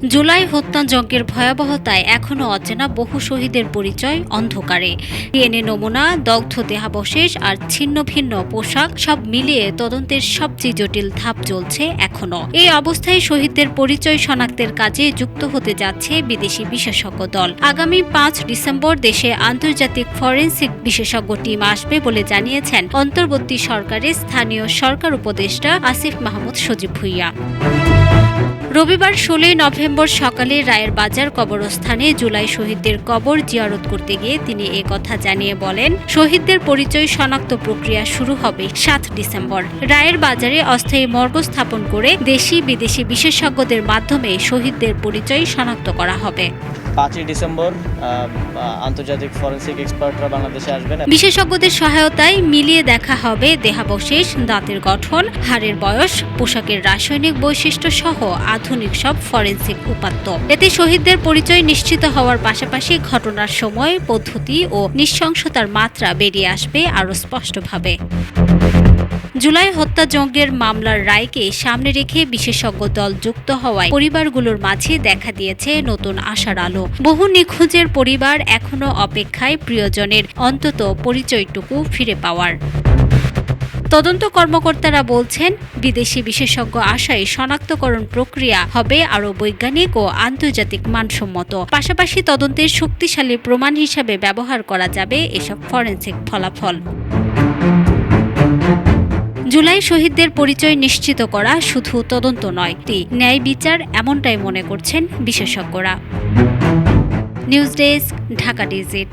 জুলাই হত্যাযজ্ঞের ভয়াবহতায় এখনও অচেনা বহু শহীদের পরিচয় অন্ধকারে। ডিএনএ নমুনা, দগ্ধ দেহাবশেষ আর ছিন্ন ভিন্ন পোশাক সব মিলিয়ে তদন্তের সবচেয়ে জটিল ধাপ চলছে এখনও। এই অবস্থায় শহীদদের পরিচয় শনাক্তের কাজে যুক্ত হতে যাচ্ছে বিদেশি বিশেষজ্ঞ দল। আগামী ৫ ডিসেম্বর দেশে আন্তর্জাতিক ফরেনসিক বিশেষজ্ঞ টিম আসবে বলে জানিয়েছেন অন্তর্বর্তী সরকারের স্থানীয় সরকার উপদেষ্টা আসিফ মাহমুদ সজীব ভুঁইয়া। রবিবার ১৬ নভেম্বর সকালে রায়ের বাজার কবরস্থানে জুলাই শহীদদের কবর জিয়ারত করতে গিয়ে তিনি কথা জানিয়ে বলেন, শহীদদের পরিচয় শনাক্ত প্রক্রিয়া শুরু হবে ৭ ডিসেম্বর। রায়ের বাজারে অস্থায়ী মর্গ স্থাপন করে দেশি বিদেশি বিশেষজ্ঞদের মাধ্যমে শহীদদের পরিচয় শনাক্ত করা হবে। ৫ই ডিসেম্বর আন্তর্জাতিক ফরেনসিক এক্সপার্টরা বাংলাদেশে আসবেন। বিশেষজ্ঞদের সহায়তায় মিলিয়ে দেখা হবে দেহাবশেষ, দাঁতের গঠন, হাড়ের বয়স, পোশাকের রাসায়নিক বৈশিষ্ট্য সহ আধুনিক সব ফরেনসিক উপাত্ত। এতে শহীদদের পরিচয় নিশ্চিত হওয়ার পাশাপাশি ঘটনার সময়, পদ্ধতি ও নৃশংসতার মাত্রা বেরিয়ে আসবে আরও স্পষ্টভাবে। জুলাই হত্যাযজ্ঞের মামলার রায়কে সামনে রেখে বিশেষজ্ঞ দল যুক্ত হওয়ায় পরিবারগুলোর মাঝে দেখা দিয়েছে নতুন আশার আলো। বহু নিখোঁজের পরিবার এখনও অপেক্ষায় প্রিয়জনের অন্তত পরিচয়টুকু ফিরে পাওয়ার। তদন্ত কর্মকর্তারা বলছেন, বিদেশি বিশেষজ্ঞ আশায় শনাক্তকরণ প্রক্রিয়া হবে আরও বৈজ্ঞানিক ও আন্তর্জাতিক মানসম্মত। পাশাপাশি তদন্তের শক্তিশালী প্রমাণ হিসাবে ব্যবহার করা যাবে এসব ফরেনসিক ফলাফল। জুলাই শহীদদের পরিচয় নিশ্চিত করা শুধু তদন্ত নয়, ন্যায় বিচার, এমনটাই মনে করছেন বিশেষজ্ঞরা। News desk, Dhaka digit.